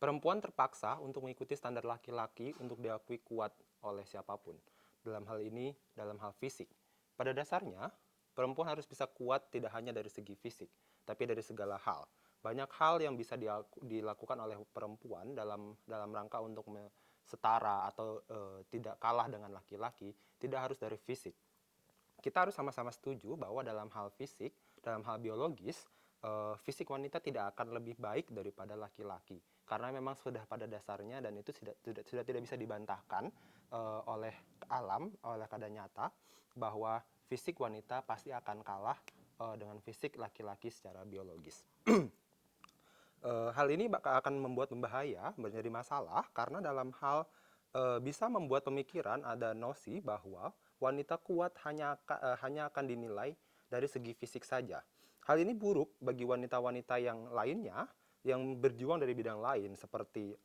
Perempuan terpaksa untuk mengikuti standar laki-laki untuk diakui kuat oleh siapapun. Dalam hal ini, dalam hal fisik. Pada dasarnya, perempuan harus bisa kuat tidak hanya dari segi fisik, tapi dari segala hal. Banyak hal yang bisa dilakukan oleh perempuan dalam rangka untuk setara atau tidak kalah dengan laki-laki, tidak harus dari fisik. Kita harus sama-sama setuju bahwa dalam hal fisik, dalam hal biologis, fisik wanita tidak akan lebih baik daripada laki-laki karena memang sudah pada dasarnya dan itu sudah tidak bisa dibantahkan oleh alam, oleh keadaan nyata bahwa fisik wanita pasti akan kalah dengan fisik laki-laki secara biologis. Hal ini akan membuat membahaya, menjadi masalah karena dalam hal bisa membuat pemikiran ada nosi bahwa wanita kuat hanya akan dinilai dari segi fisik saja. Hal ini buruk bagi wanita-wanita yang lainnya yang berjuang dari bidang lain seperti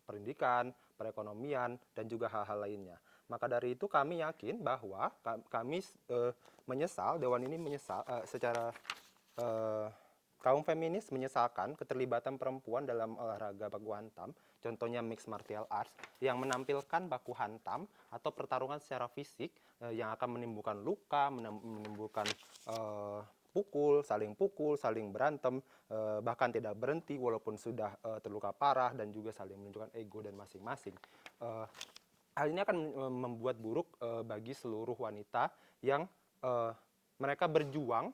pendidikan, perekonomian, dan juga hal-hal lainnya. Maka dari itu kami yakin bahwa kami menyesal, Dewan ini menyesal secara kaum feminis menyesalkan keterlibatan perempuan dalam olahraga baku hantam, contohnya mixed martial arts, yang menampilkan baku hantam atau pertarungan secara fisik yang akan menimbulkan luka, menimbulkan pukul, saling berantem, bahkan tidak berhenti walaupun sudah terluka parah dan juga saling menunjukkan ego dan masing-masing. Hal ini akan membuat buruk bagi seluruh wanita yang mereka berjuang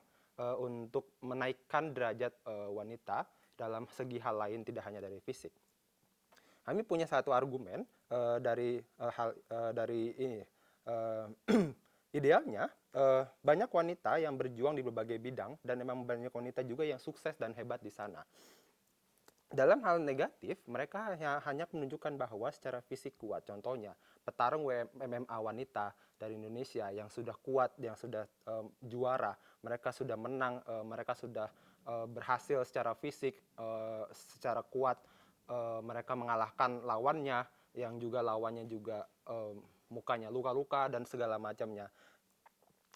untuk menaikkan derajat wanita dalam segi hal lain, tidak hanya dari fisik. Kami punya satu argumen dari ini. Idealnya banyak wanita yang berjuang di berbagai bidang dan memang banyak wanita juga yang sukses dan hebat di sana. Dalam hal negatif, mereka hanya menunjukkan bahwa secara fisik kuat. Contohnya, petarung MMA wanita dari Indonesia yang sudah kuat, yang sudah juara, mereka sudah menang, mereka sudah berhasil secara fisik, secara kuat, mereka mengalahkan lawannya, yang juga lawannya juga mukanya luka-luka dan segala macamnya.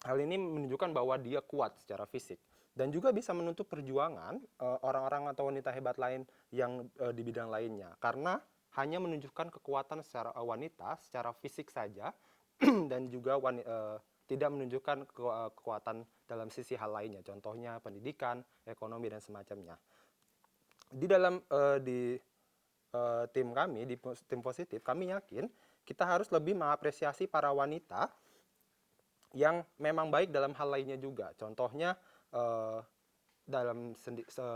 Hal ini menunjukkan bahwa dia kuat secara fisik dan juga bisa menuntut perjuangan orang-orang atau wanita hebat lain yang di bidang lainnya karena hanya menunjukkan kekuatan secara wanita secara fisik saja dan juga tidak menunjukkan kekuatan dalam sisi hal lainnya, contohnya pendidikan, ekonomi dan semacamnya. Di dalam tim kami, di tim positif, kami yakin kita harus lebih mengapresiasi para wanita yang memang baik dalam hal lainnya juga. Contohnya dalam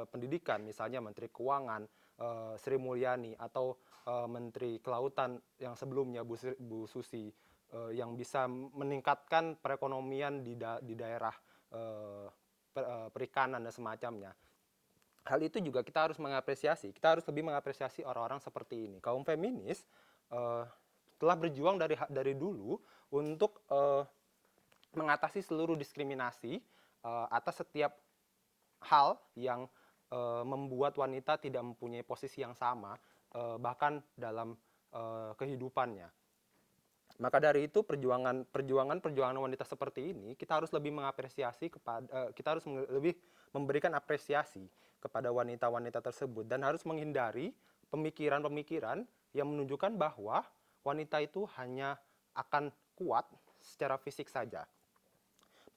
pendidikan, misalnya Menteri Keuangan Sri Mulyani atau Menteri Kelautan yang sebelumnya Bu Susi yang bisa meningkatkan perekonomian di daerah perikanan dan semacamnya. Hal itu juga kita harus mengapresiasi. Kita harus lebih mengapresiasi orang-orang seperti ini. Kaum feminis telah berjuang dari dulu untuk mengatasi seluruh diskriminasi atas setiap hal yang membuat wanita tidak mempunyai posisi yang sama bahkan dalam kehidupannya. Maka dari itu perjuangan wanita seperti ini kita harus lebih mengapresiasi kita harus lebih memberikan apresiasi kepada wanita-wanita tersebut dan harus menghindari pemikiran-pemikiran yang menunjukkan bahwa wanita itu hanya akan kuat secara fisik saja.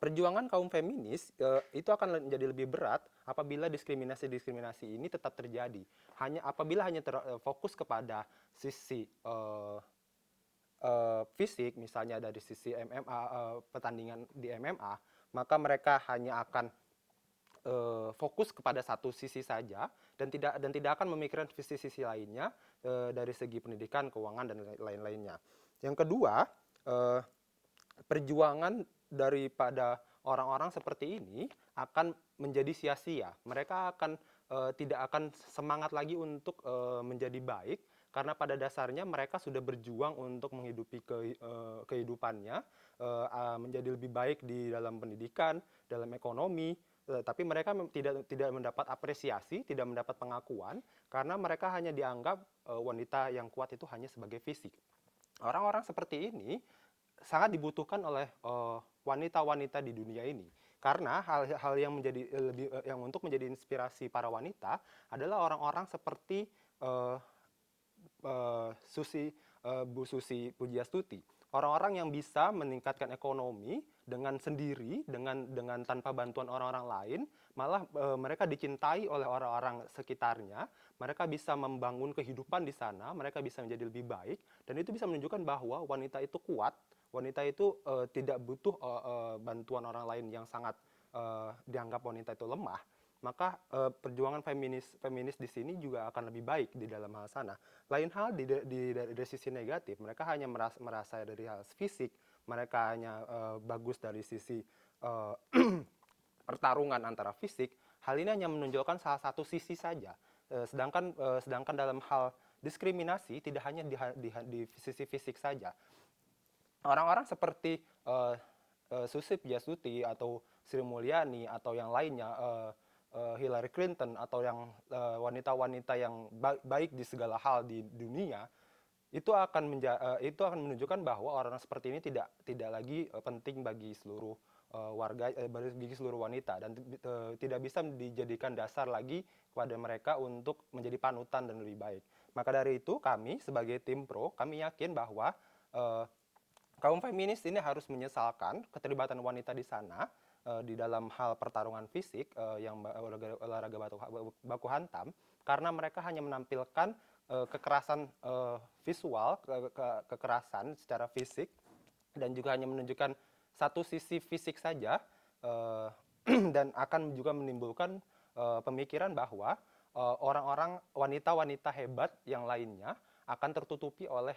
Perjuangan kaum feminis itu akan menjadi lebih berat apabila diskriminasi-diskriminasi ini tetap terjadi. Apabila hanya terfokus kepada sisi fisik, misalnya dari sisi MMA, pertandingan di MMA, maka mereka hanya akan fokus kepada satu sisi saja dan tidak akan memikirkan sisi-sisi lainnya dari segi pendidikan, keuangan dan lain-lainnya. Yang kedua, perjuangan daripada orang-orang seperti ini akan menjadi sia-sia. Mereka tidak akan semangat lagi untuk menjadi baik karena pada dasarnya mereka sudah berjuang untuk menghidupi kehidupannya, menjadi lebih baik di dalam pendidikan, dalam ekonomi, tapi mereka tidak mendapat apresiasi, tidak mendapat pengakuan karena mereka hanya dianggap wanita yang kuat itu hanya sebagai fisik. Orang-orang seperti ini sangat dibutuhkan oleh wanita-wanita di dunia ini karena hal-hal yang yang untuk menjadi inspirasi para wanita adalah orang-orang seperti Bu Susi Pujiastuti, orang-orang yang bisa meningkatkan ekonomi dengan sendiri, dengan tanpa bantuan orang-orang lain, malah mereka dicintai oleh orang-orang sekitarnya, mereka bisa membangun kehidupan di sana, mereka bisa menjadi lebih baik, dan itu bisa menunjukkan bahwa wanita itu kuat, wanita itu tidak butuh bantuan orang lain yang sangat dianggap wanita itu lemah. Maka perjuangan feminis di sini juga akan lebih baik di dalam hal sana. Lain hal dari sisi negatif, mereka hanya merasa dari hal fisik, mereka hanya bagus dari sisi uh, pertarungan antara fisik. Hal ini hanya menunjukkan salah satu sisi saja. Sedangkan dalam hal diskriminasi tidak hanya di sisi fisik saja. Orang-orang seperti Susi Pujiastuti atau Sri Mulyani atau yang lainnya, Hillary Clinton atau yang wanita-wanita yang baik di segala hal di dunia, itu akan menunjukkan bahwa orang seperti ini tidak lagi penting bagi seluruh bagi seluruh wanita, dan tidak bisa dijadikan dasar lagi kepada mereka untuk menjadi panutan dan lebih baik. Maka dari itu kami sebagai tim pro, kami yakin bahwa uh, kaum feminis ini harus menyesalkan keterlibatan wanita di sana di dalam hal pertarungan fisik yang olahraga baku hantam, karena mereka hanya menampilkan kekerasan visual, kekerasan secara fisik, dan juga hanya menunjukkan satu sisi fisik saja, dan akan juga menimbulkan pemikiran bahwa orang-orang wanita-wanita hebat yang lainnya akan tertutupi oleh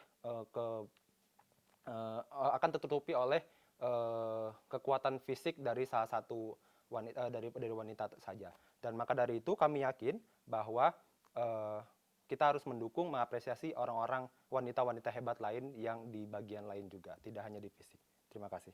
kekuatan fisik dari salah satu wanita, dari wanita saja. Dan maka dari itu kami yakin bahwa kita harus mendukung, mengapresiasi orang-orang wanita-wanita hebat lain yang di bagian lain juga, tidak hanya di fisik. Terima kasih.